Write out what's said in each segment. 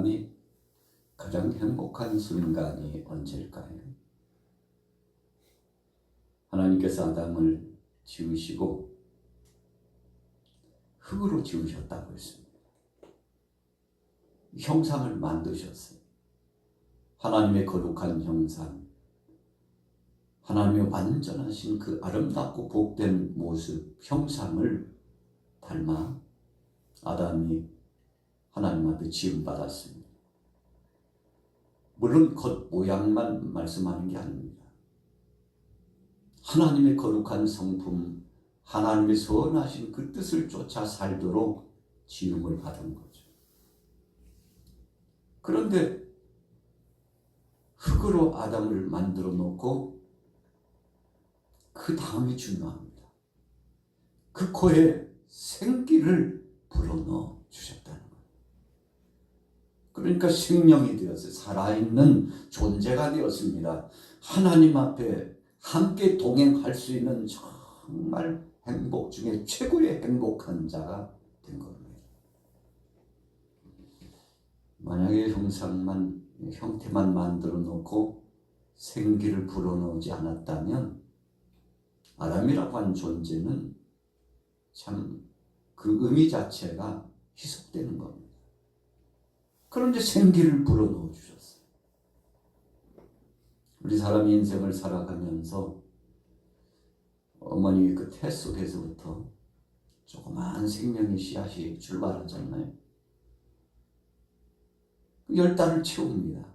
아담이 가장 행복한 순간이 언제일까요? 하나님께서 아담을 지으시고 흙으로 지으셨다고 했습니다. 형상을 만드셨어요. 하나님의 거룩한 형상, 하나님의 완전하신 그 아름답고 복된 모습, 형상을 닮아 아담이 하나님 앞에 지음받았습니다. 물론 겉 모양만 말씀하는 게 아닙니다. 하나님의 거룩한 성품, 하나님의 선하신 그 뜻을 쫓아 살도록 지음을 받은 거죠. 그런데 흙으로 아담을 만들어 놓고 그 다음이 중요합니다. 그 코에 생기를 불어넣어 주셨다는 거예요. 그러니까 생명이 되어서 살아있는 존재가 되었습니다. 하나님 앞에 함께 동행할 수 있는 정말 행복 중에 최고의 행복한 자가 된 겁니다. 만약에 형태만 만들어 놓고 생기를 불어넣지 않았다면 아담이라고 하는 존재는 참 그 의미 자체가 희석되는 겁니다. 그런데 생기를 불어넣어 주셨어요. 우리 사람이 인생을 살아가면서 어머니 그 태 속에서부터 조그마한 생명의 씨앗이 출발하잖아요. 10달을 채웁니다.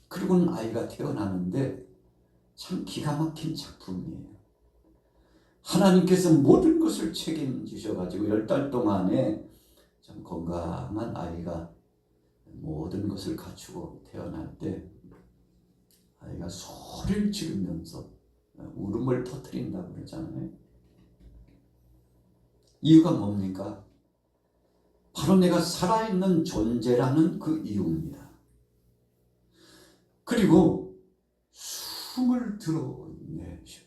그리고는 아이가 태어나는데 참 기가 막힌 작품이에요. 하나님께서 모든 것을 책임지셔가지고 10달 동안에 참 건강한 아이가 모든 것을 갖추고 태어날 때 아이가 소리를 지르면서 울음을 터뜨린다고 그러잖아요. 이유가 뭡니까? 바로 내가 살아있는 존재라는 그 이유입니다. 그리고 숨을 들어내시고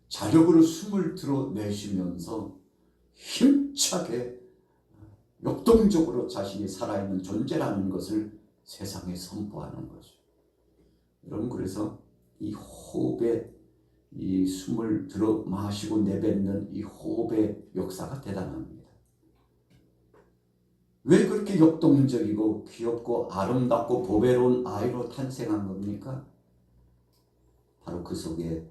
자력으로 숨을 들어내시면서 힘차게 역동적으로 자신이 살아있는 존재라는 것을 세상에 선포하는 거죠. 여러분, 그래서 이 호흡에 이 숨을 들어 마시고 내뱉는 이 호흡의 역사가 대단합니다. 왜 그렇게 역동적이고 귀엽고 아름답고 보배로운 아이로 탄생한 겁니까? 바로 그 속에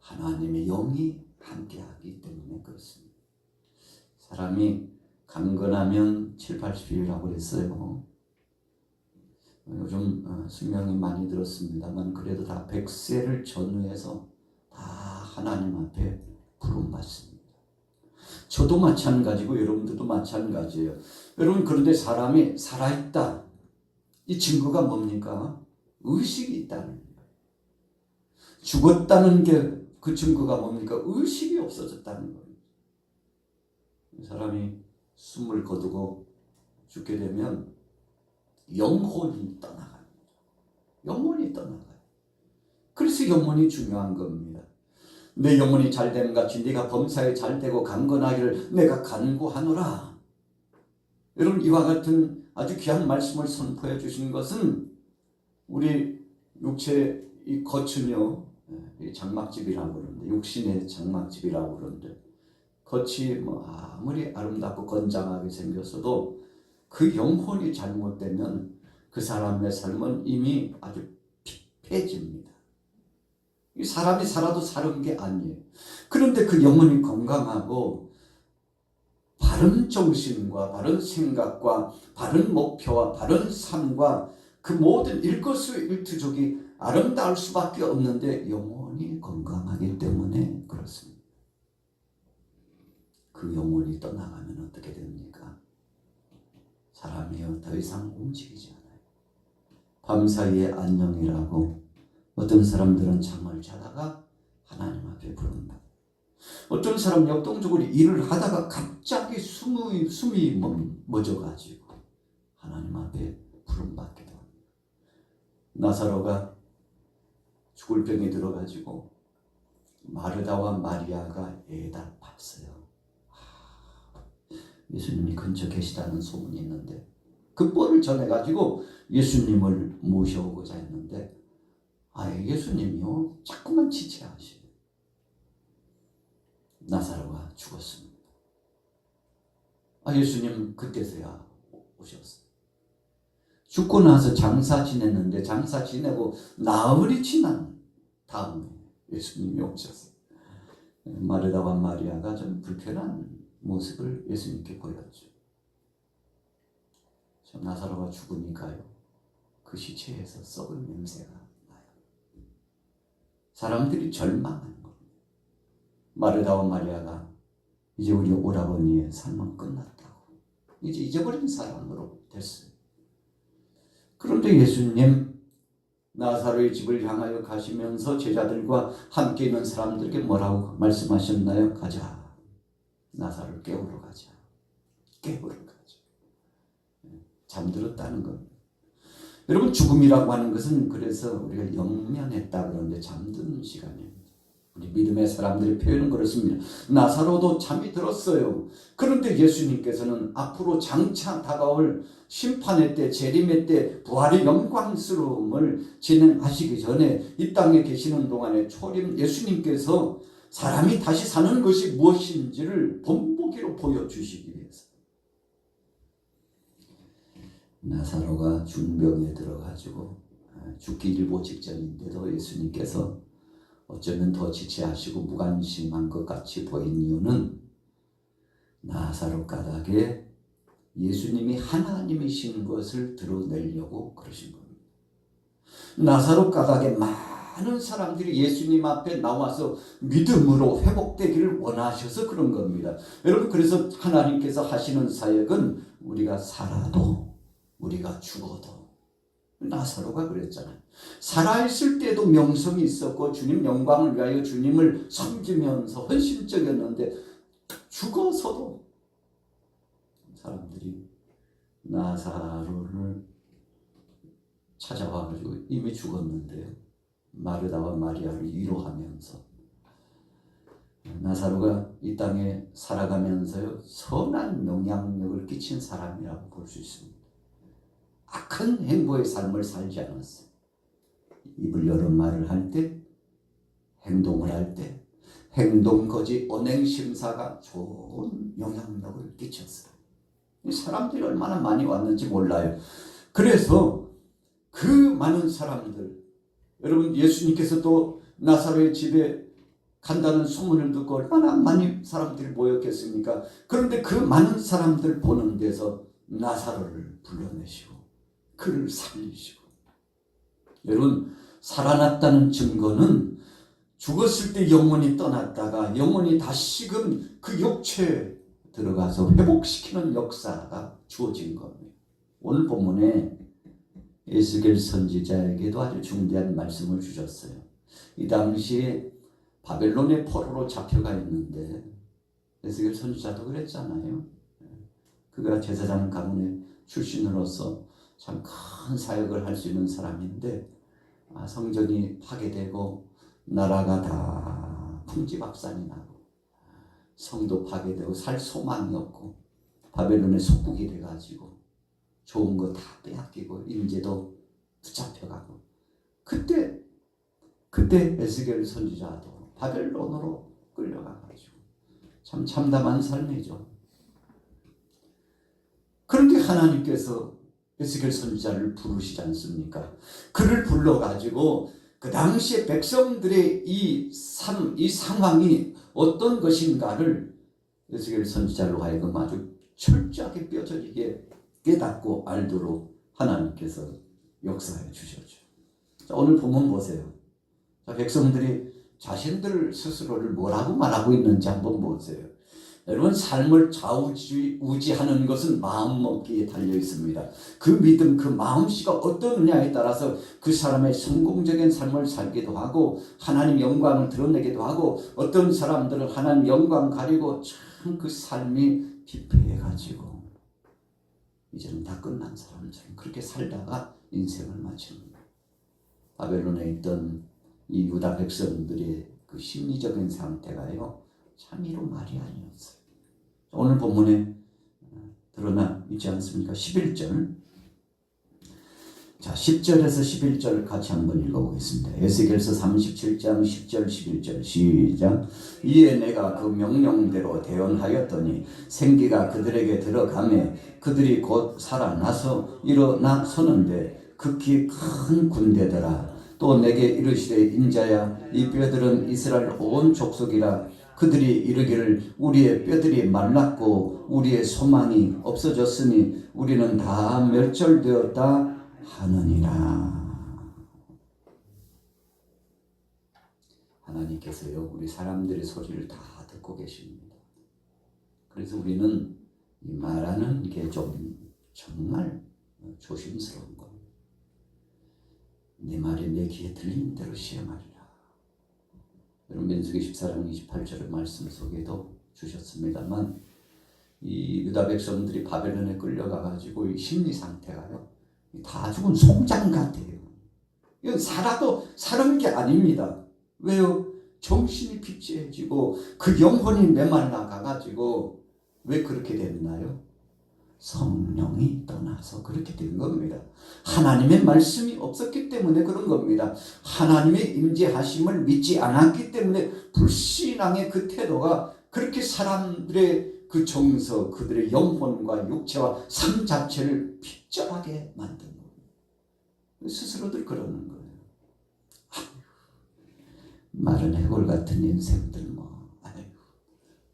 하나님의 영이 함께하기 때문에 그렇습니다. 사람이 강건하면 7, 80이라고 했어요. 요즘 수명이 많이 들었습니다만 그래도 다 100세를 전후해서 다 하나님 앞에 부름받습니다. 저도 마찬가지고 여러분들도 마찬가지예요. 여러분, 그런데 사람이 살아있다. 이 증거가 뭡니까? 의식이 있다는 거예요. 죽었다는 게 그 증거가 뭡니까? 의식이 없어졌다는 거예요. 사람이 숨을 거두고 죽게 되면 영혼이 떠나갑니다. 영혼이 떠나가요. 그래서 영혼이 중요한 겁니다. 내 영혼이 잘됨 같이 네가 범사에 잘되고 강건하기를 내가 간구하노라. 여러분, 이와 같은 아주 귀한 말씀을 선포해 주신 것은 우리 육체의 이 겉은요, 장막집이라고 그러는데, 육신의 장막집이라고 그러는데, 겉이 뭐 아무리 아름답고 건장하게 생겼어도 그 영혼이 잘못되면 그 사람의 삶은 이미 아주 피폐해집니다. 이 사람이 살아도 사는 게 아니에요. 그런데 그 영혼이 건강하고 바른 정신과 바른 생각과 바른 목표와 바른 삶과 그 모든 일거수일투족이 아름다울 수밖에 없는데 영혼이 건강하기 때문에 그렇습니다. 그 영혼이 떠나가면 어떻게 됩니까? 사람이요, 더 이상 움직이지 않아요. 밤사이에 안녕이라고 어떤 사람들은 잠을 자다가 하나님 앞에 부른다. 어떤 사람 역동적으로 일을 하다가 갑자기 숨이 멎어가지고 하나님 앞에 부름받기도 합니다. 나사로가 죽을 병에 들어가지고 마르다와 마리아가 애달팠어요. 예수님이 근처 계시다는 소문이 있는데 그 뻘을 전해가지고 예수님을 모셔오고자 했는데 예수님이요 자꾸만 지체하시고 나사로가 죽었습니다. 예수님 그때서야 오셨어요. 죽고 나서 장사 지냈는데 장사 지내고 나흘이 지난 다음에 예수님이 오셨어요. 마르다와 마리아가 좀 불편한 모습을 예수님께 보였죠. 나사로가 죽으니까요 그 시체에서 썩은 냄새가 나요. 사람들이 절망하는 겁니다. 마르다와 마리아가 이제 우리 오라버니의 삶은 끝났다고 이제 잊어버린 사람으로 됐어요. 그런데 예수님 나사로의 집을 향하여 가시면서 제자들과 함께 있는 사람들에게 뭐라고 말씀하셨나요? 가자. 나사로를 깨우러 가자. 깨우러 가자. 잠들었다는 겁니다. 여러분 죽음이라고 하는 것은 그래서 우리가 영면했다 그러는데 잠드는 시간입니다. 우리 믿음의 사람들이 표현은 그렇습니다. 나사로도 잠이 들었어요. 그런데 예수님께서는 앞으로 장차 다가올 심판의 때, 재림의 때, 부활의 영광스러움을 진행하시기 전에 이 땅에 계시는 동안에 초림 예수님께서 사람이 다시 사는 것이 무엇인지를 본보기로 보여주시기 위해서 나사로가 중병에 들어가지고 죽기 일보 직전인데도 예수님께서 어쩌면 더 지체하시고 무관심한 것 같이 보인 이유는 나사로 가닥에 예수님이 하나님이신 것을 드러내려고 그러신 겁니다. 나사로 가닥에 많은 사람들이 예수님 앞에 나와서 믿음으로 회복되기를 원하셔서 그런 겁니다. 여러분 그래서 하나님께서 하시는 사역은 우리가 살아도 우리가 죽어도 나사로가 그랬잖아요. 살아있을 때도 명성이 있었고 주님 영광을 위하여 주님을 섬기면서 헌신적이었는데 죽어서도 사람들이 나사로를 찾아와가지고 이미 죽었는데요. 마르다와 마리아를 위로하면서 나사로가 이 땅에 살아가면서요 선한 영향력을 끼친 사람이라고 볼 수 있습니다. 악한 행보의 삶을 살지 않았어요. 입을 열어 말을 할 때, 행동을 할 때, 행동거지 언행심사가 좋은 영향력을 끼쳤어요. 사람들이 얼마나 많이 왔는지 몰라요. 그래서 그 많은 사람들, 여러분 예수님께서 또 나사로의 집에 간다는 소문을 듣고 얼마나 많이 사람들이 모였겠습니까? 그런데 그 많은 사람들 보는 데서 나사로를 불러내시고 그를 살리시고, 여러분 살아났다는 증거는 죽었을 때 영혼이 떠났다가 영혼이 다시금 그 육체에 들어가서 회복시키는 역사가 주어진 겁니다. 오늘 본문에 에스겔 선지자에게도 아주 중대한 말씀을 주셨어요. 이 당시에 바벨론의 포로로 잡혀가 있는데 에스겔 선지자도 그랬잖아요. 그가 제사장 가문의 출신으로서 참 큰 사역을 할 수 있는 사람인데 성전이 파괴되고 나라가 다 풍지박산이 나고 성도 파괴되고 살 소망이 없고 바벨론의 속국이 돼가지고 좋은 거 다 빼앗기고 인재도 붙잡혀가고 그때 에스겔 선지자도 바벨론으로 끌려가가지고 참 참담한 삶이죠. 그런데 하나님께서 에스겔 선지자를 부르시지 않습니까? 그를 불러가지고 그 당시에 백성들의 이 상황이 어떤 것인가를 에스겔 선지자로 하여금 아주 철저하게 뼈저리게 깨닫고 알도록 하나님께서 역사해 주셨죠. 자, 오늘 본문 보세요. 자, 백성들이 자신들 스스로를 뭐라고 말하고 있는지 한번 보세요. 여러분 삶을 좌우지하는 것은 마음먹기에 달려 있습니다. 그 믿음, 그 마음씨가 어떠느냐에 따라서 그 사람의 성공적인 삶을 살기도 하고 하나님 영광을 드러내기도 하고 어떤 사람들은 하나님 영광 가리고 참 그 삶이 피폐해가지고 이제는 다 끝난 사람처럼 그렇게 살다가 인생을 마칩니다. 바벨론에 있던 이 유다 백성들의 그 심리적인 상태가요 참이로 말이 아니었어요. 오늘 본문에 드러나 있지 않습니까? 11절 자, 10절에서 11절 같이 한번 읽어보겠습니다. 에스겔서 37장 10절 11절 시작. 이에 내가 그 명령대로 대언하였더니 생기가 그들에게 들어가매 그들이 곧 살아나서 일어나 서는데 극히 큰 군대더라. 또 내게 이르시되 인자야 이 뼈들은 이스라엘 온 족속이라. 그들이 이르기를 우리의 뼈들이 말랐고 우리의 소망이 없어졌으니 우리는 다 멸절되었다 하느니라. 하나님께서요 우리 사람들의 소리를 다 듣고 계십니다. 그래서 우리는 이 말하는 게 좀 정말 조심스러운 겁니다. 네 말이 내 귀에 들리는 대로 시행하리라. 여러분 민수기 14장 28절의 말씀 속에도 주셨습니다만 이 유다 백성들이 바벨론에 끌려가가지고 이 심리 상태가요 다 죽은 송장 같아요. 이건 살아도 사는 게 아닙니다. 왜요? 정신이 피폐해지고 그 영혼이 메말라 가가지고 왜 그렇게 됐나요? 성령이 떠나서 그렇게 된 겁니다. 하나님의 말씀이 없었기 때문에 그런 겁니다. 하나님의 임재하심을 믿지 않았기 때문에 불신앙의 그 태도가 그렇게 사람들의 그 정서, 그들의 영혼과 육체와 삶 자체를 핍절하게 만든 거예요. 스스로들 그러는 거예요. 마른 해골 같은 인생들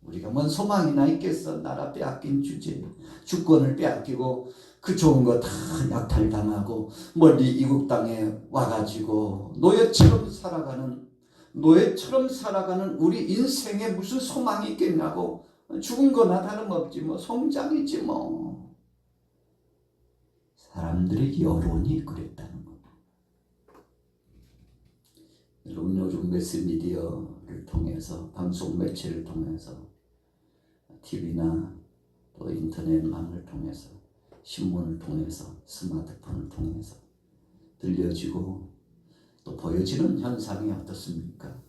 우리가 뭔 소망이나 있겠어. 나라 빼앗긴 주제, 주권을 빼앗기고 그 좋은 거 다 약탈당하고 멀리 이국 땅에 와가지고 노예처럼 살아가는 우리 인생에 무슨 소망이 있겠냐고. 죽은 거나 다름없지 뭐. 송장이지 뭐. 사람들의 여론이 그랬다는 겁니다. 여러분 요즘 매스미디어를 통해서, 방송 매체를 통해서, TV나 또 인터넷망을 통해서, 신문을 통해서, 스마트폰을 통해서 들려지고 또 보여지는 현상이 어떻습니까?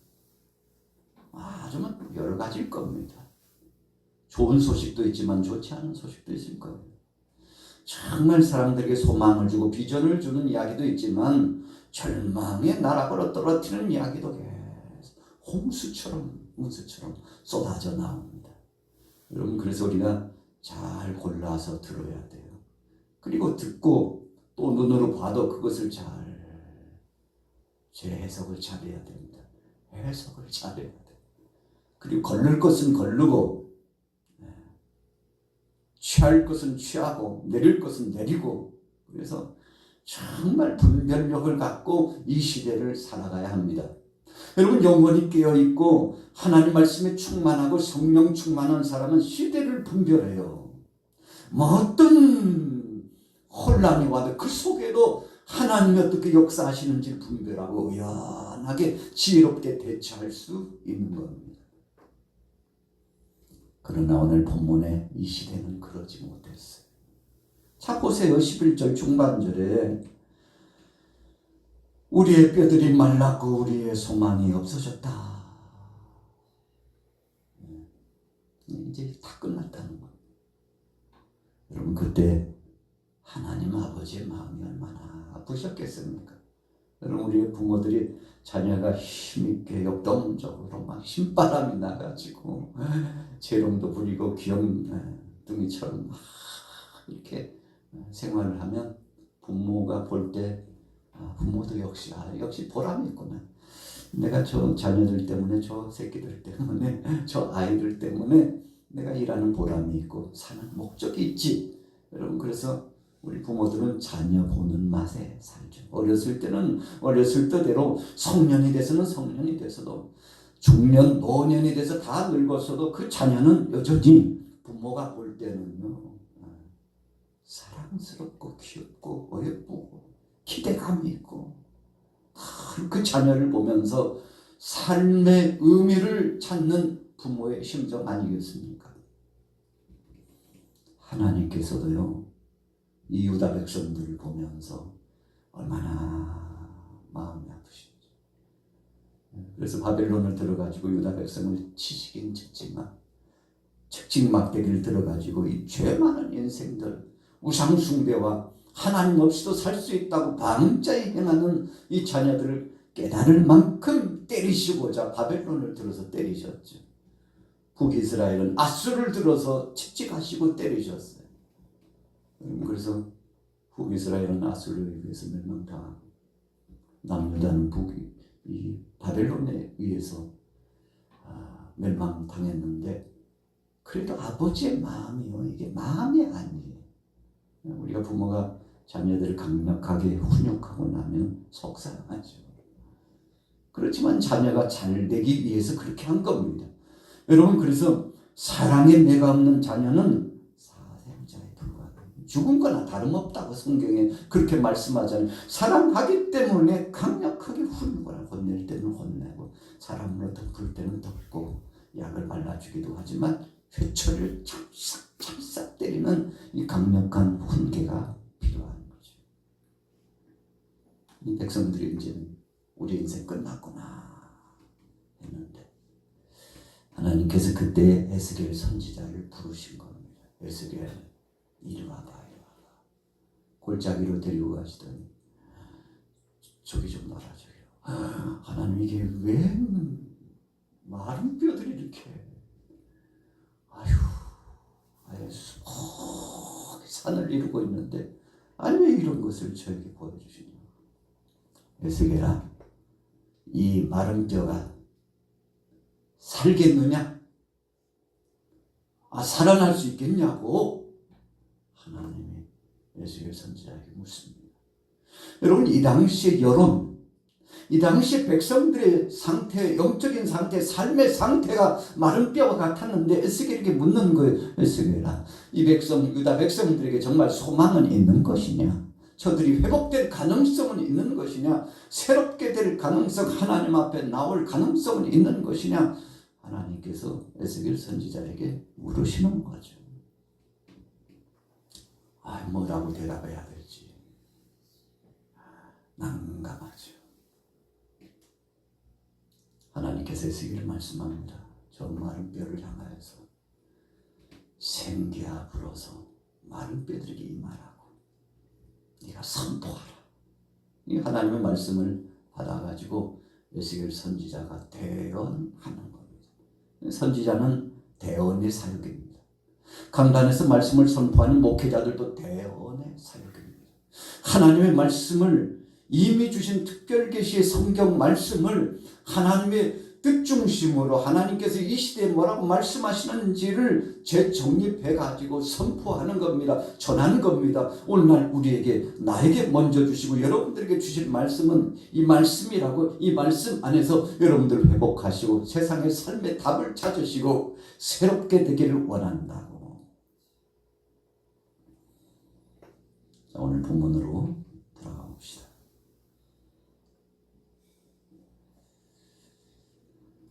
아주 여러 가지일 겁니다. 좋은 소식도 있지만 좋지 않은 소식도 있을 거예요. 정말 사람들에게 소망을 주고 비전을 주는 이야기도 있지만 절망의 나락으로 떨어뜨리는 이야기도 계속 홍수처럼 문수처럼 쏟아져 나옵니다. 여러분 그래서 우리가 잘 골라서 들어야 돼요. 그리고 듣고 또 눈으로 봐도 그것을 잘 재해석을 잘해야 됩니다. 해석을 잘해야 돼요. 그리고 걸릴 것은 걸르고 취할 것은 취하고 내릴 것은 내리고, 그래서 정말 분별력을 갖고 이 시대를 살아가야 합니다. 여러분 영혼이 깨어있고 하나님 말씀에 충만하고 성령 충만한 사람은 시대를 분별해요. 뭐 어떤 혼란이 와도 그 속에도 하나님이 어떻게 역사하시는지를 분별하고 의연하게 지혜롭게 대처할 수 있는 겁니다. 그러나 오늘 본문에 이 시대는 그러지 못했어요. 자 보세요. 11절 중반절에 우리의 뼈들이 말랐고 우리의 소망이 없어졌다. 이제 다 끝났다는 거예요. 여러분 그때 하나님 아버지의 마음이 얼마나 아프셨겠습니까? 여러분 우리의 부모들이 자녀가 힘있게 역동적으로 막 힘바람이 나가지고 재롱도 부리고 귀염둥이처럼 이렇게 생활을 하면 부모가 볼 때 부모도 역시 보람이 있구나. 내가 저 자녀들 때문에, 저 새끼들 때문에, 저 아이들 때문에 내가 일하는 보람이 있고 사는 목적이 있지. 여러분 그래서 우리 부모들은 자녀 보는 맛에 살죠. 어렸을 때는 어렸을 때대로, 성년이 돼서는 성년이 돼서도, 중년, 노년이 돼서 다 늙었어도 그 자녀는 여전히 부모가 볼 때는요 사랑스럽고 귀엽고 어여쁘고 기대감이 있고, 그 자녀를 보면서 삶의 의미를 찾는 부모의 심정 아니겠습니까? 하나님께서도요 이 유다 백성들을 보면서 얼마나 마음이 아프신지. 그래서 바벨론을 들어가지고 유다 백성을 치시긴 쳤지만 책직막대기를 들어가지고 이 죄 많은 인생들, 우상숭배와 하나님 없이도 살 수 있다고 방자히 행하는 이 자녀들을 깨달을 만큼 때리시고자 바벨론을 들어서 때리셨죠. 북이스라엘은 아수를 들어서 채찍하시고 때리셨어요. 그래서 북이스라엘은 아수르에 의해서 멸망당하고 남유다는 이 바벨론에 의해서 멸망당했는데, 그래도 아버지의 마음이요, 이게 마음이 아니에요. 우리가 부모가 자녀들을 강력하게 훈육하고 나면 속상하죠. 그렇지만 자녀가 잘 되기 위해서 그렇게 한 겁니다. 여러분, 그래서 사랑에 매가 없는 자녀는 사생자에 불과합니다. 죽은 거나 다름없다고 성경에 그렇게 말씀하잖아요. 사랑하기 때문에 강력하게 훈육을 하고, 혼낼 때는 혼내고, 사람으로 덮을 때는 덮고, 약을 발라주기도 하지만 회초리를 찰싹 때리는 이 강력한 훈계가 필요한 거죠. 이 백성들이 이제 우리 인생 끝났구나 했는데, 하나님께서 그때 에스겔 선지자를 부르신 겁니다. 에스겔, 이리 와봐. 골짜기로 데리고 가시더니 저기 좀 놔라, 저기요. 하나님, 이게 왜 마른 뼈들이 이렇게 산을 이루고 있는데, 아니 왜 이런 것을 저에게 보여주시냐. 에스겔아, 이 마른 뼈가 살겠느냐? 살아날 수 있겠냐고 하나님이 에스겔 선지자에게 묻습니다. 여러분, 이 당시의 여론, 이 당시의 백성들의 상태, 영적인 상태, 삶의 상태가 마른 뼈와 같았는데 에스겔에게 묻는 거예요. 에스겔아, 이 유다 백성들에게 정말 소망은 있는 것이냐? 저들이 회복될 가능성은 있는 것이냐? 새롭게 될 가능성, 하나님 앞에 나올 가능성은 있는 것이냐? 하나님께서 에스겔 선지자에게 물으시는 거죠. 뭐라고 대답해야 될지 난감하죠. 하나님께서 에스겔을 말씀합니다. 저 마른 뼈를 향하여서 생기야 불어서 마른 뼈들에게 임하라고 네가 선포하라. 이 하나님의 말씀을 받아가지고 에스겔 선지자가 대언하는 겁니다. 선지자는 대언의 사역입니다. 강단에서 말씀을 선포하는 목회자들도 대언의 사역입니다. 하나님의 말씀을, 이미 주신 특별 계시의 성경 말씀을 하나님의 뜻 중심으로 하나님께서 이 시대에 뭐라고 말씀하시는지를 재정립해 가지고 선포하는 겁니다. 전하는 겁니다. 오늘날 우리에게, 나에게 먼저 주시고 여러분들에게 주실 말씀은 이 말씀이라고, 이 말씀 안에서 여러분들을 회복하시고 세상의 삶의 답을 찾으시고 새롭게 되기를 원한다고. 자, 오늘 본문으로 들어가 봅시다.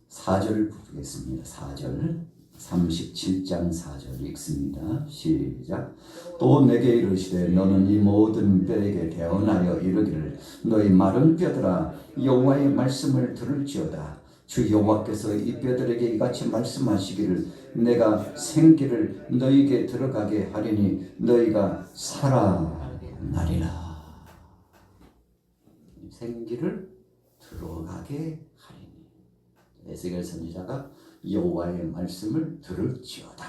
4절 보겠습니다. 4절, 37장 4절 읽습니다. 시작. 또 내게 이르시되 너는 이 모든 뼈에게 대언하여 이르기를 너희 마른 뼈들아 여호와의 말씀을 들을지어다. 주 여호와께서 이 뼈들에게 이같이 말씀하시기를 내가 생기를 너희에게 들어가게 하리니 너희가 살아나리라. 생기를 들어가게 하리니. 에스겔 선지자가 여호와의 말씀을 들을지어다.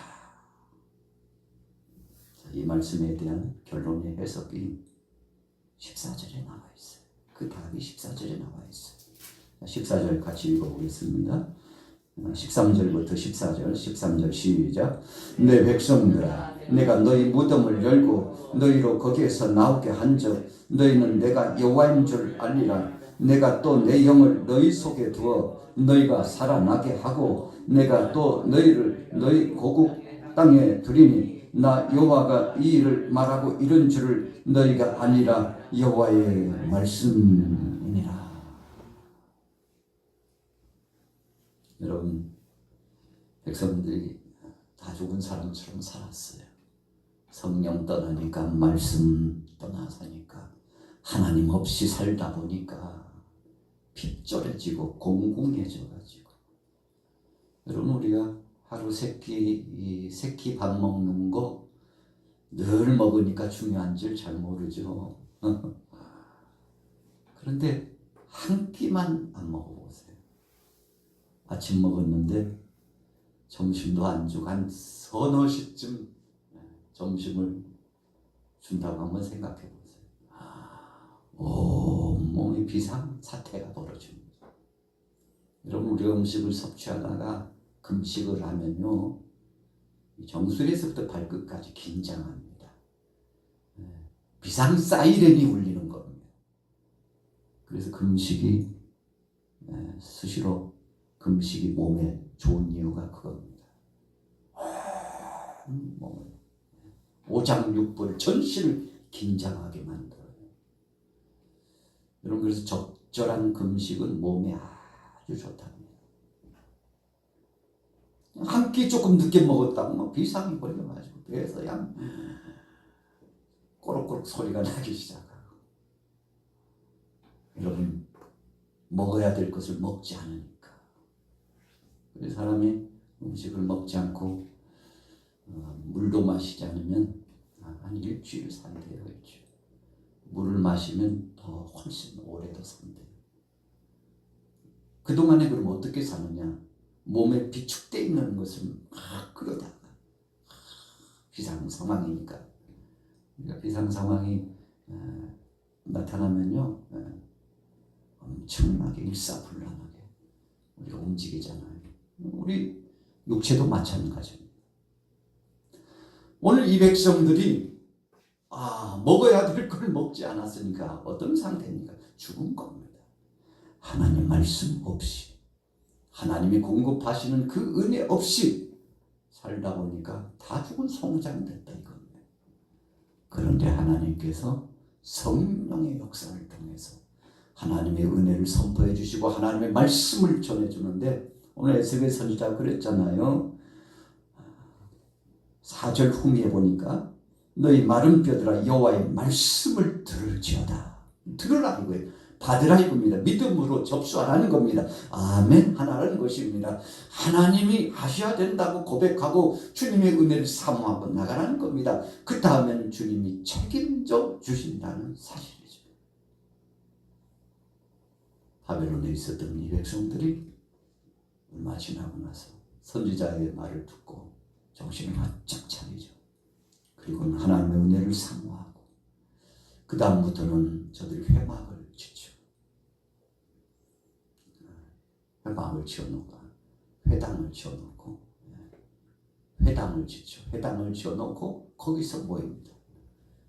이 말씀에 대한 결론의 해석이 14절에 나와 있어요. 그 답이 14절에 나와 있어요. 14절 같이 읽어보겠습니다. 13절부터 14절, 13절 시작. 내 백성들아, 내가 너희 무덤을 열고 너희로 거기에서 나오게 한즉 너희는 내가 여호와인 줄 알리라. 내가 또 내 영을 너희 속에 두어 너희가 살아나게 하고 내가 또 너희를 너희 고국 땅에 두리니 나 여호와가 이 일을 말하고 이런 줄을 너희가 아니라 여호와의 말씀이니라. 여러분, 백성들이 다 죽은 사람처럼 살았어요. 성령 떠나니까, 말씀 떠나서니까, 하나님 없이 살다 보니까 핍졸해지고 공공해져가지고. 여러분, 우리가 하루 세끼 밥 먹는 거 늘 먹으니까 중요한 줄 잘 모르죠. 그런데 한 끼만 안 먹어보세요. 아침 먹었는데 점심도 안 주고 한 서너 시쯤 점심을 준다고 한번 생각해 보세요. 온몸이 비상사태가 벌어집니다. 여러분, 우리가 음식을 섭취하다가 금식을 하면요, 정수리에서부터 발끝까지 긴장합니다. 비상 사이렌이 울리는 겁니다. 그래서 금식이 수시로 금식이 몸에 좋은 이유가 그겁니다. 몸을 오장육부를 전신을 긴장하게 만들어요. 여러분, 그래서 적절한 금식은 몸에 아주 좋답니다. 한 끼 조금 늦게 먹었다고 뭐 비상이 걸려가지고 배에서 그냥 꼬록꼬록 소리가 나기 시작하고, 여러분, 먹어야 될 것을 먹지 않으니까. 그래서 사람이 음식을 먹지 않고 물도 마시지 않으면 한 일주일 산대요. 일주일. 물을 마시면 더 훨씬 오래 더 산대요. 그동안에 그럼 어떻게 사느냐? 몸에 비축되어 있는 것을 막 끌어다가, 비상 상황이니까. 그러니까 비상 상황이 나타나면요, 엄청나게 일사불란하게 우리가 움직이잖아요. 우리 육체도 마찬가지입니다. 오늘 이 백성들이 먹어야 될 걸 먹지 않았으니까 어떤 상태입니까? 죽은 겁니다. 하나님 말씀 없이, 하나님이 공급하시는 그 은혜 없이 살다 보니까 다 죽은 송장됐다 이겁니다. 그런데 하나님께서 성령의 역사를 통해서 하나님의 은혜를 선포해 주시고 하나님의 말씀을 전해주는데, 오늘 에스겔 선지자가 그랬잖아요. 4절 후미에 보니까 너희 마른 뼈들아 여호와의 말씀을 들을지어다. 들으라 이거예요. 받으라 이겁니다. 믿음으로 접수하라는 겁니다. 아멘 하라는 것입니다. 하나님이 하셔야 된다고 고백하고 주님의 은혜를 사모하고 나가라는 겁니다. 그 다음에는 주님이 책임져 주신다는 사실이죠. 바벨론에 있었던 이 백성들이 얼마 지나고 나서 선지자의 말을 듣고 정신을 바짝 차리죠. 그리고는 하나님의 은혜를 사모하고, 그 다음부터는 저들이 회막을 짓죠. 회막을 지어놓고 회당을 지어놓고 회당을 짓죠. 회당을 지어놓고 거기서 모입니다.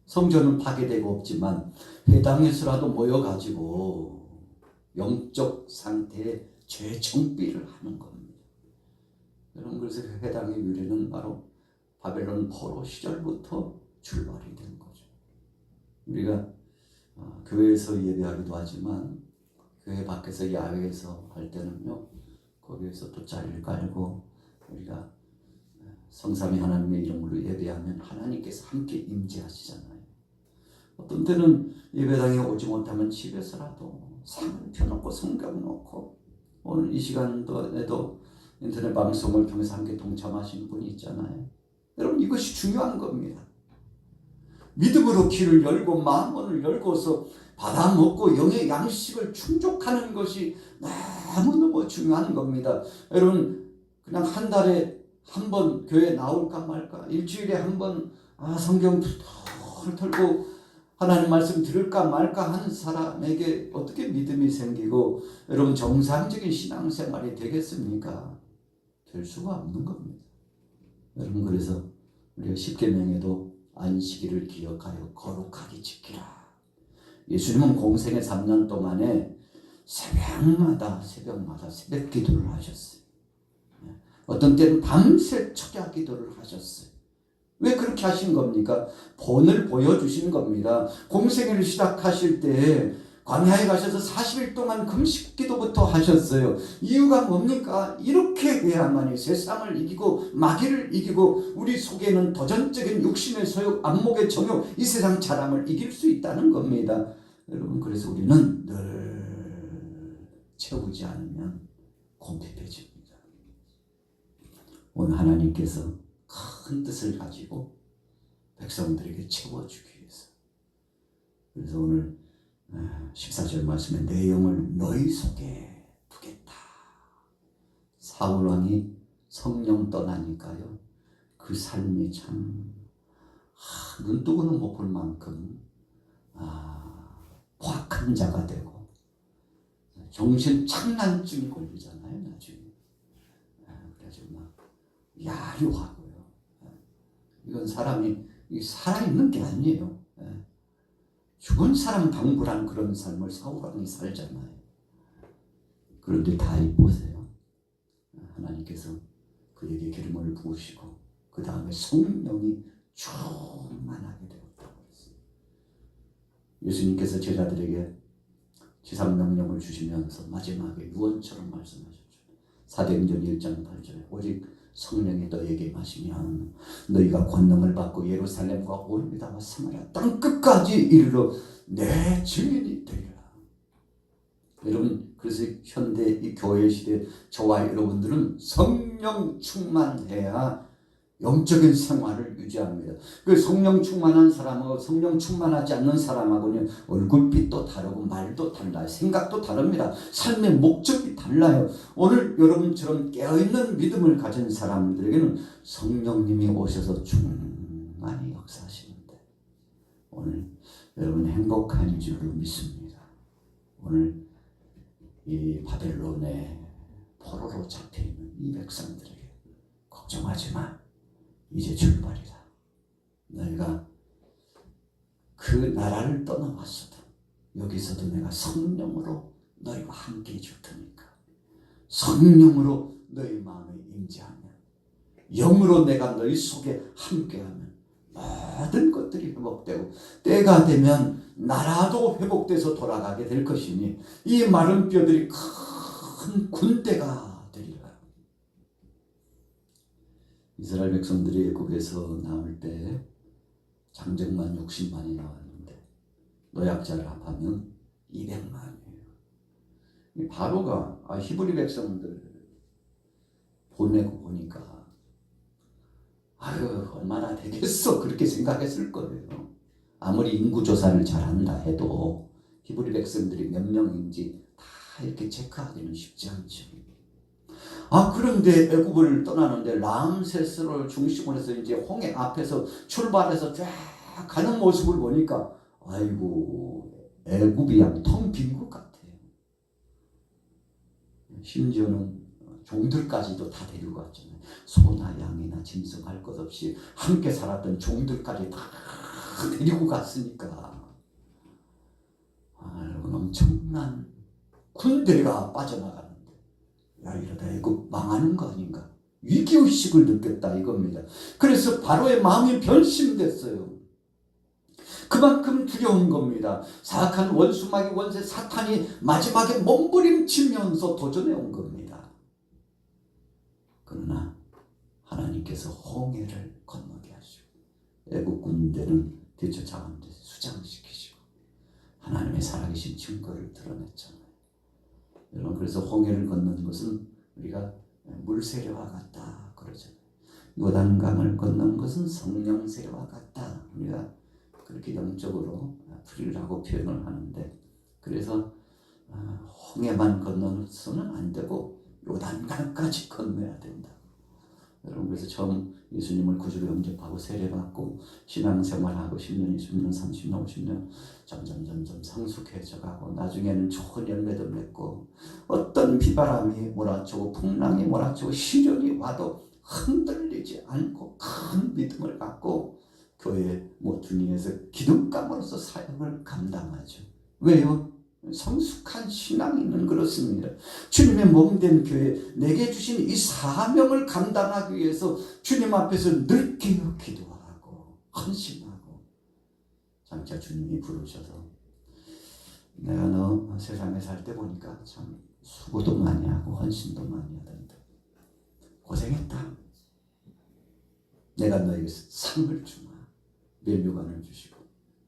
성전은 파괴되고 없지만 회당에서라도 모여가지고 영적 상태의 재정비를 하는 겁니다. 여러분, 그래서 회당의 유래는 바로 바벨론 포로 시절부터 출발이 된 거죠. 우리가 교회에서 예배하기도 하지만 교회 밖에서 야외에서 할 때는요, 거기에서 또 자리를 깔고 우리가 성삼위 하나님의 이름으로 예배하면 하나님께서 함께 임재하시잖아요. 어떤 때는 예배당에 오지 못하면 집에서라도 상을 펴놓고 성경 놓고, 오늘 이 시간에도 인터넷 방송을 통해서 함께 동참하시는 분이 있잖아요. 여러분, 이것이 중요한 겁니다. 믿음으로 귀를 열고 마음을 열고서 받아 먹고 영의 양식을 충족하는 것이 너무너무 중요한 겁니다. 여러분, 그냥 한 달에 한 번 교회 나올까 말까, 일주일에 한 번 성경 털고 하나님 말씀 들을까 말까 하는 사람에게 어떻게 믿음이 생기고 여러분 정상적인 신앙생활이 되겠습니까? 될 수가 없는 겁니다. 여러분, 그래서 우리가 십계명에도 안식일을 기억하여 거룩하게 지키라. 예수님은 공생의 3년 동안에 새벽마다 새벽 기도를 하셨어요. 어떤 때는 밤새 철야 기도를 하셨어요. 왜 그렇게 하신 겁니까? 본을 보여주신 겁니다. 공생애를 시작하실 때 광야에 가셔서 40일 동안 금식 기도부터 하셨어요. 이유가 뭡니까? 이렇게 해야만이 세상을 이기고 마귀를 이기고 우리 속에는 도전적인 육신의 소욕, 안목의 정욕, 이 세상 자랑을 이길 수 있다는 겁니다. 여러분, 그래서 우리는 늘 채우지 않으면 곰핍해집니다. 오늘 하나님께서 큰 뜻을 가지고 백성들에게 채워주기 위해서. 그래서 오늘 14절 말씀에 내 영을 너희 속에 두겠다. 사울 왕이 성령 떠나니까요, 그 삶이 참 눈뜨고는 못 볼 만큼 포악한 자가 되고 정신 착란증이 걸리잖아요, 나중에. 그래서 막 야유하고요. 이건 사람이 살아있는 게 아니에요. 죽은 사람 방불한 그런 삶을 사울 왕이 살잖아요. 그런데 다윗 보세요. 하나님께서 그에게 기름을 부으시고 그 다음에 성령이 충만하게 되었다고 했어요. 예수님께서 제자들에게 지상명령을 주시면서 마지막에 유언처럼 말씀하셨죠. 사도행전 1장 8절에 오직 성령이 너에게 임하시면 너희가 권능을 받고 예루살렘과 온 유다와 사마리아 땅 끝까지 이르러 내 증인이 되리라. 여러분, 그래서 현대 이 교회 시대 저와 여러분들은 성령 충만해야 영적인 생활을 유지합니다. 그 성령 충만한 사람하고 성령 충만하지 않는 사람하고는 얼굴빛도 다르고 말도 달라요. 생각도 다릅니다. 삶의 목적이 달라요. 오늘 여러분처럼 깨어있는 믿음을 가진 사람들에게는 성령님이 오셔서 충만히 역사하시는데 오늘 여러분 행복한 줄로 믿습니다. 오늘 이 바벨론의 포로로 잡혀있는 이 백성들에게 걱정하지 마. 이제 출발이다. 너희가 그 나라를 떠나왔어도 여기서도 내가 성령으로 너희와 함께 해줄 테니까 성령으로 너희 마음에 임재하면 영으로 내가 너희 속에 함께하면 모든 것들이 회복되고 때가 되면 나라도 회복돼서 돌아가게 될 것이니 이 마른 뼈들이 큰 군대가 되리라. 이스라엘 백성들이 애굽에서 나올 때 장정만 60만이 나왔는데 노약자를 합하면 200만이에요. 바로가 히브리 백성들 보내고 보니까 아유 얼마나 되겠어 그렇게 생각했을 거예요. 아무리 인구조사를 잘한다 해도 히브리 백성들이 몇 명인지 다 이렇게 체크하기는 쉽지 않죠. 그런데 애굽을 떠나는데 람세스를 중심으로 해서 이제 홍해 앞에서 출발해서 쫙 가는 모습을 보니까 아이고 애굽이 양 텅 빈 것 같아요. 심지어는 종들까지도 다 데리고 갔잖아요. 소나 양이나 짐승 할 것 없이 함께 살았던 종들까지 다 데리고 갔으니까 여러분 엄청난 군대가 빠져나가는데 야 이러다 애굽 망하는 거 아닌가 위기의식을 느꼈다 이겁니다. 그래서 바로의 마음이 변심됐어요. 그만큼 두려운 겁니다. 사악한 원수마귀 원세 사탄이 마지막에 몸부림치면서 도전해 온 겁니다. 그러나 하나님께서 홍해를 건너게 하시고 애국 군대는 뒤쫓아가는 데 수장시키시고 하나님의 살아계신 증거를 드러냈잖아요. 여러분 그래서 홍해를 건너는 것은 우리가 물세례와 같다 그러잖아요. 요단강을 건너는 것은 성령 세례와 같다. 우리가 그렇게 영적으로 풀이라고 표현을 하는데 그래서 홍해만 건너서는 안 되고 요단강까지 건너야 된다. 여러분 그래서 처음 예수님을 구주로 영접하고 세례받고 신앙생활하고 10년, 20년, 30년, 50년 점점 성숙해져가고 나중에는 좋은 열매도 맺고 어떤 비바람이 몰아치고 풍랑이 몰아치고 시련이 와도 흔들리지 않고 큰 믿음을 갖고 교회 모퉁이에서 기둥감으로서 사역을 감당하죠. 왜요? 성숙한 신앙인은 그렇습니다. 주님의 몸된 교회 내게 주신 이 사명을 감당하기 위해서 주님 앞에서 늘 깨어 기도하고 헌신하고 장차 주님이 부르셔서 내가 너 세상에 살 때 보니까 참 수고도 많이 하고 헌신도 많이 하던데 고생했다. 내가 너에게 상을 주마. 면류관을 주시고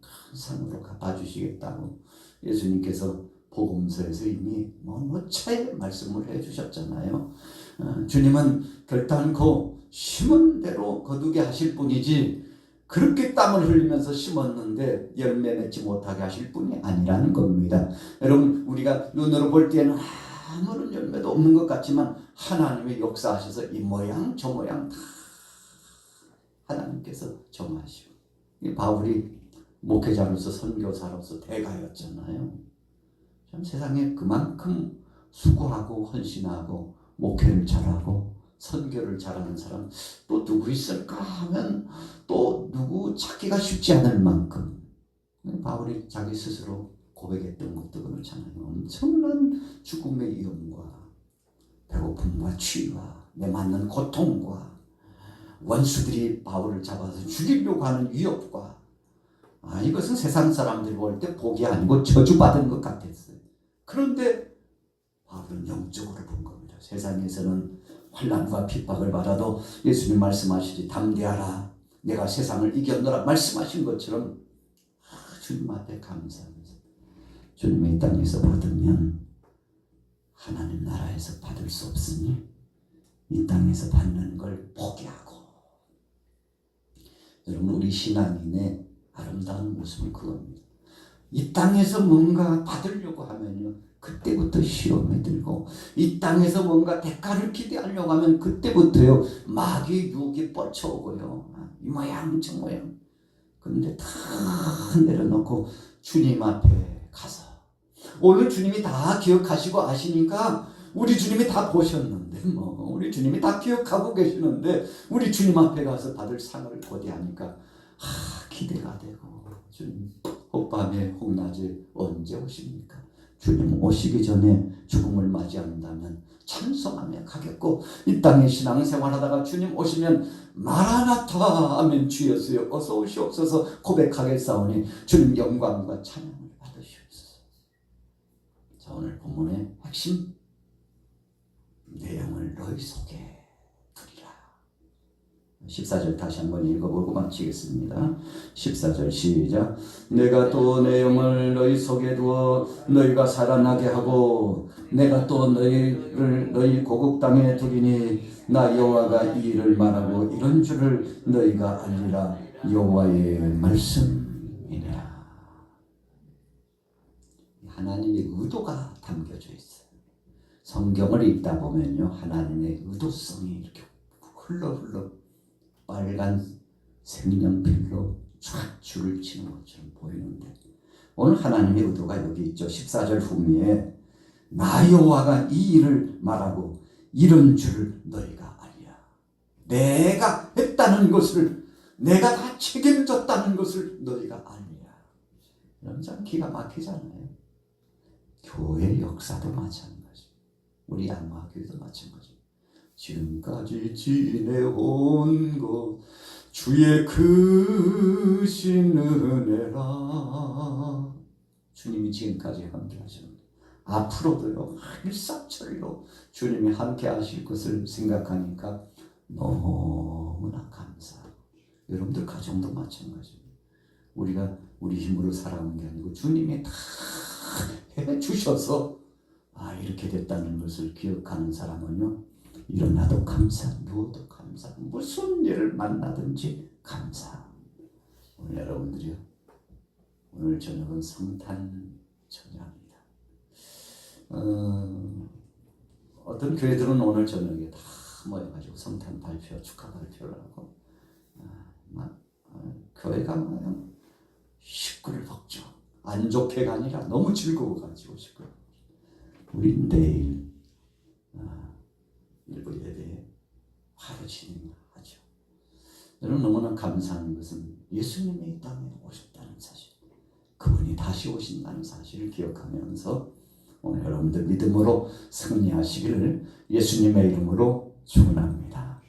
큰 상으로 갚아주시겠다고 예수님께서 복음서에서 이미 차에 말씀을 해주셨잖아요. 주님은 결단코 심은 대로 거두게 하실 뿐이지 그렇게 땀을 흘리면서 심었는데 열매 맺지 못하게 하실 분이 아니라는 겁니다. 여러분, 우리가 눈으로 볼 때는 아무런 열매도 없는 것 같지만 하나님의 역사하셔서 이 모양 저 모양 다 하나님께서 정하시고, 바울이 목회자로서 선교사로서 대가였잖아요. 참 세상에 그만큼 수고하고 헌신하고 목회를 잘하고 선교를 잘하는 사람 또 누구 있을까 하면 또 누구 찾기가 쉽지 않을 만큼 바울이 자기 스스로 고백했던 것도 그렇잖아요. 엄청난 죽음의 위험과 배고픔과 추위와 내 맞는 고통과 원수들이 바울을 잡아서 죽이려고 하는 위협과 이것은 세상 사람들이 볼 때 복이 아니고 저주받은 것 같았어요. 그런데 바울은 영적으로 본 겁니다. 세상에서는 환난과 핍박을 받아도 예수님 말씀하시지 담대하라 내가 세상을 이겼노라 말씀하신 것처럼 주님 앞에 감사하면서 주님의 이 땅에서 받으면 하나님 나라에서 받을 수 없으니 이 땅에서 받는 걸 포기하고, 여러분 우리 신앙인의 아름다운 모습은 그겁니다. 이 땅에서 뭔가 받으려고 하면요 그때부터 시험에 들고, 이 땅에서 뭔가 대가를 기대하려고 하면 그때부터요 마귀 유혹이 뻗쳐오고요 이 모양 저 모양. 그런데 다 내려놓고 주님 앞에 가서, 오늘 주님이 다 기억하시고 아시니까 우리 주님이 다 보셨는데 우리 주님이 다 기억하고 계시는데 우리 주님 앞에 가서 받을 상을 고대하니까 기대가 되고, 주님 혹밤에 혹낮에 언제 오십니까? 주님 오시기 전에 죽음을 맞이한다면 찬송하며 가겠고, 이 땅에 신앙생활하다가 주님 오시면 마라나타 아멘 주 예수여 어서 오시옵소서 고백하겠사오니 주님 영광과 찬양을 받으시옵소서. 자, 오늘 본문의 핵심 내용을 너희 속에 두리라. 14절 다시 한번 읽어보고 마치겠습니다. 14절 시작. 내가 또 내 영을 너희 속에 두어 너희가 살아나게 하고 내가 또 너희를 너희 고국 땅에 두리니 나 여호와가 이 일을 말하고 이런 줄을 너희가 알리라. 여호와의 말씀이니라. 하나님의 의도가 담겨져 있어요. 성경을 읽다 보면요 하나님의 의도성이 이렇게 흘러 빨간 색연필로 쫙 줄을 치는 것처럼 보이는데, 오늘 하나님의 의도가 여기 있죠. 14절 후미에 나 여호와가 이 일을 말하고 이런 줄을 너희가 알리라. 내가 했다는 것을, 내가 다 책임졌다는 것을 너희가 알리라. 이런 참 기가 막히잖아요. 교회 역사도 마찬가지, 우리 양화교회도 마찬가지. 지금까지 지내온 것 주의 크신 은혜라. 주님이 지금까지 함께 하셨는데 앞으로도요 일사천리로 주님이 함께 하실 것을 생각하니까 너무나 감사하고, 여러분들 가정도 마찬가지입니다. 우리가 우리 힘으로 살아온 게 아니고 주님이 다 해주셔서 이렇게 됐다는 것을 기억하는 사람은요 일어나도 감사, 누워도 감사, 무슨 일을 만나든지 감사. 오늘 여러분들이요 오늘 저녁은 성탄 저녁입니다. 어떤 교회들은 오늘 저녁에 다 모여가지고 성탄 발표, 축하 발표를 하고 교회가 그냥 시끌벅적 안 좋게가 아니라 너무 즐거워가지고 시끌벅적. 우리 내일 일부 예배에 바로 진행하죠. 여러분 너무나 감사한 것은 예수님이 이 땅에 오셨다는 사실, 그분이 다시 오신다는 사실을 기억하면서 오늘 여러분들 믿음으로 승리하시기를 예수님의 이름으로 축원합니다.